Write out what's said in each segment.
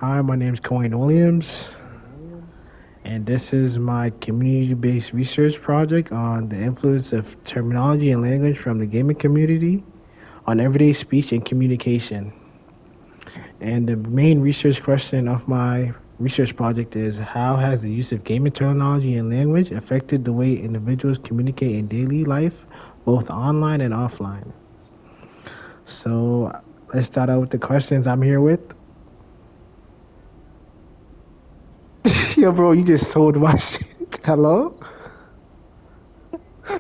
Hi, my name is Coyne Williams, and this is my community based research project on the influence of terminology and language from the gaming community on everyday speech and communication. And the main research question of my research project is how has the use of gaming terminology and language affected the way individuals communicate in daily life, both online and offline? So let's start out with the questions I'm here with. Yo, bro, you just sold my shit. Hello? All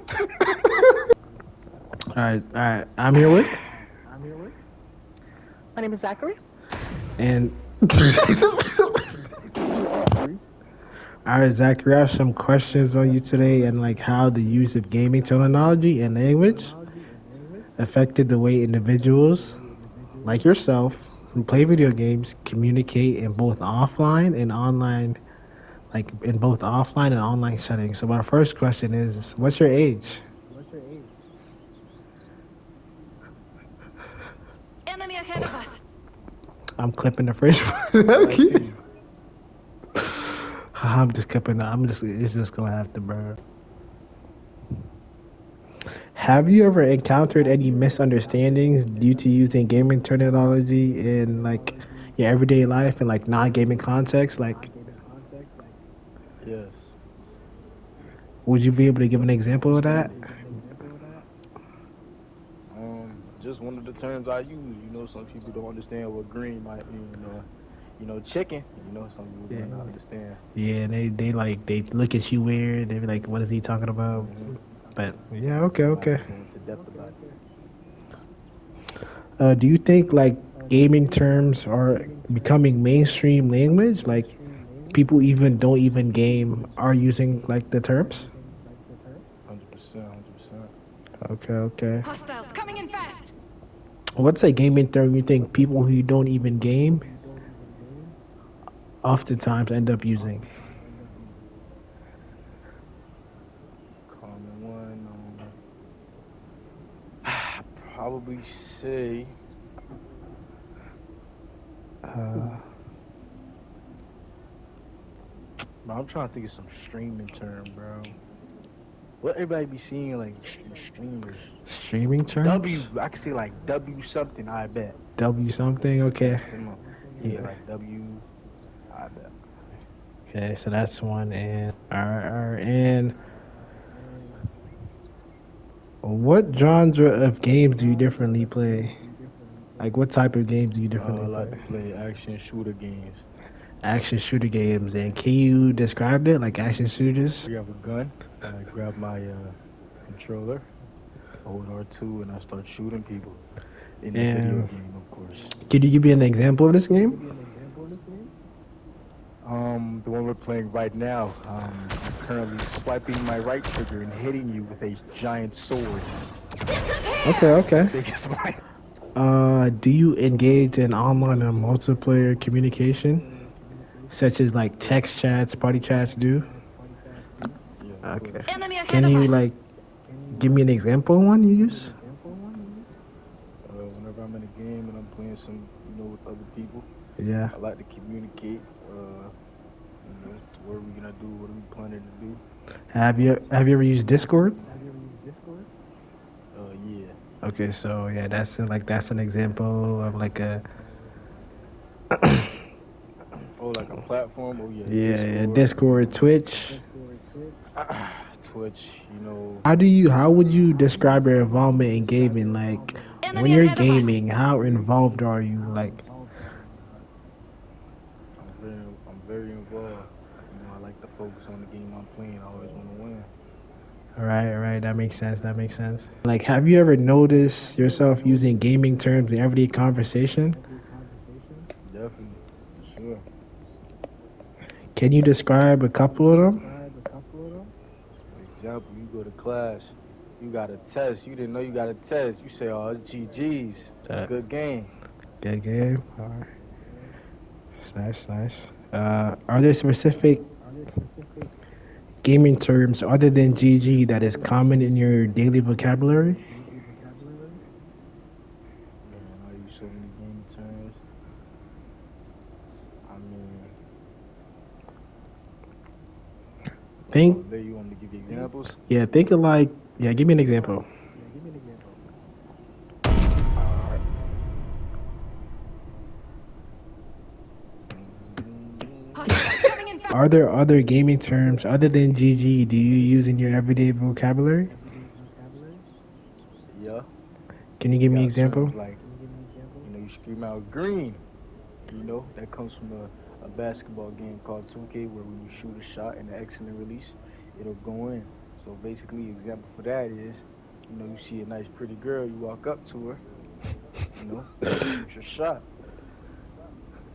right. I'm here with, My name is Zachary. and all right, Zachary, I have some questions on you today, and like how the use of gaming terminology and language affected the way individuals like yourself who play video games communicate in both offline and online, like in both offline and online settings. So my first question is, what's your age? Enemy ahead of us. I'm clipping the first one. Okay. 19. I'm just clipping. It's just gonna have to burn. Have you ever encountered any misunderstandings due to using gaming terminology in like your everyday life and like non-gaming context? Like, Yes. would you be able to give an example of that? Just one of the terms I use. Some people don't understand what green might mean, or chicken. Some people Yeah, might not understand. yeah. They look at you weird. They be like, "What is he talking about?" Hmm. But yeah, okay, I'm not okay. gonna go into depth about it. Do you think like gaming terms are becoming mainstream language? Like people even don't even game are using like the terms? 100%. 100%. Okay, okay. Hostiles coming in fast. What's a gaming term you think people who don't even game oftentimes end up using? Common one. Probably say. Uh, Bro, I'm trying to think of some streaming term, bro. What everybody be seeing like streamers. Streaming terms? W. I could say like W something. I bet. W something? Okay. Yeah, come on. Yeah, Yeah. like W. I bet. Okay, so that's one. And all right. And what genre of games do you differently play? Like, what type of games do you I differently play? like to play action shooter games. Action shooter games. And can you describe it like action shooters? We have a gun. I grab my controller, I hold R2, and I start shooting people in the video And game, of course. can you give me an example of this game? The one we're playing right now, I'm currently swiping my right trigger and hitting you with a giant sword Okay, Disappear. okay. big as mine. Do you engage in online and multiplayer communication, such as like text chats, party chats do? Yeah, of Okay. course. Enemy ahead Can of you us. like give me an example of one you use? Whenever I'm in a game and I'm playing with other people, Yeah. I like to communicate. What are we gonna do? What are we planning to do? Have you ever used Discord? Yeah. Okay, so yeah, that's an example of like a Oh, like a platform. Oh yeah, yeah, Discord, Discord, Twitch. Twitch. How would you describe your involvement in gaming? Like when Enemy you're ahead of us. gaming, how involved are you? Like I'm very involved. I like to focus on the game I'm playing. I always want to win. All right, that makes sense. That makes sense. Like have you ever noticed yourself using gaming terms in everyday conversation? Definitely, for sure. Can you describe a couple of them? For example, you go to class, you got a test. You didn't know you got a test. You say, "Oh, it's GG's. Uh, Good game." good game. All right. It's nice, nice. Are there specific gaming terms other than GG that is common in your daily vocabulary? Man, I use so many gaming terms. I mean, Think, there you want me to give you examples? yeah, think of like, yeah, give me an example. All right. Hostiles coming in fast. Are there other gaming terms other than GG do you use in your everyday vocabulary? Yeah, Can you you give me an got example? terms like, you scream out green. That comes from a basketball game called 2K where when you shoot a shot and an excellent release, it'll go in. So basically, example for that is, you see a nice pretty girl, you walk up to her, you shoot your shot.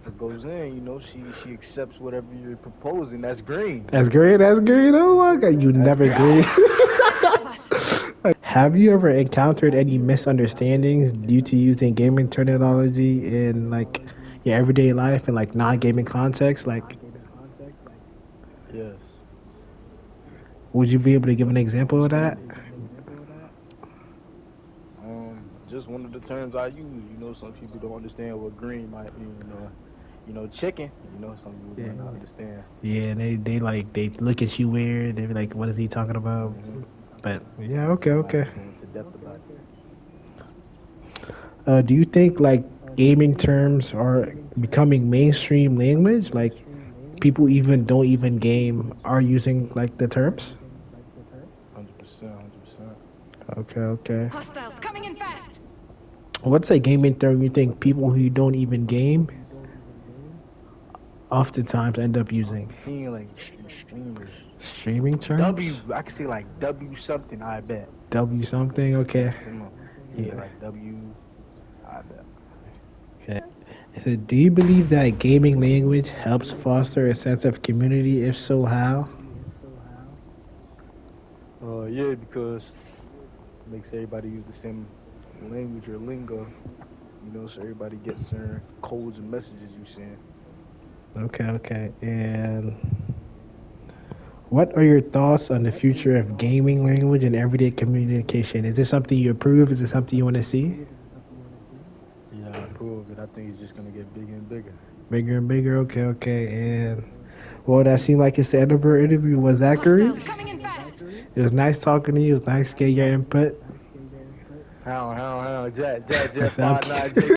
If it goes in, she accepts whatever you're proposing. That's green. That's great. That's great. Oh my god, you That's never green. agree. Ahead of us. Have you ever encountered any misunderstandings due to using gaming terminology in like your everyday life and like non-gaming context? Like, Yes. would you be able to give an example of that? Misunderstanding. Just one of the terms I use. Some people don't understand what green might mean, or chicken. Some people Yeah. might not understand. Yeah, they like they look at you weird. They be like, "What is he talking about?" Hmm. But yeah, okay, I might okay. just go into depth about it. Do you think like gaming terms are becoming mainstream language? Like people even don't even game are using like the terms? 100%, 100%. Okay, okay. Hostiles coming in fast. What's a gaming term you think people who don't even game oftentimes end up using? Like streamers. Streaming W, terms? I could say like W something. I bet. W something? Okay. Come on. Yeah, Yeah. like W. I bet. Okay. I said, do you believe that gaming language helps foster a sense of community? If so, how? Yeah, because it makes everybody use the same language or lingo. So everybody gets certain codes and messages you send. Okay, okay. And what are your thoughts on the future of gaming language and everyday communication? Is this something you approve? Is this something you want to see? Yeah, I approve it. I think it's just gonna get bigger and bigger. Bigger and bigger? Okay, okay. And well, that seemed like it's the end of our interview. Was Zachary? Hostiles coming in fast. It was nice talking to you. It was nice getting your input. How, Jack, So, 59, J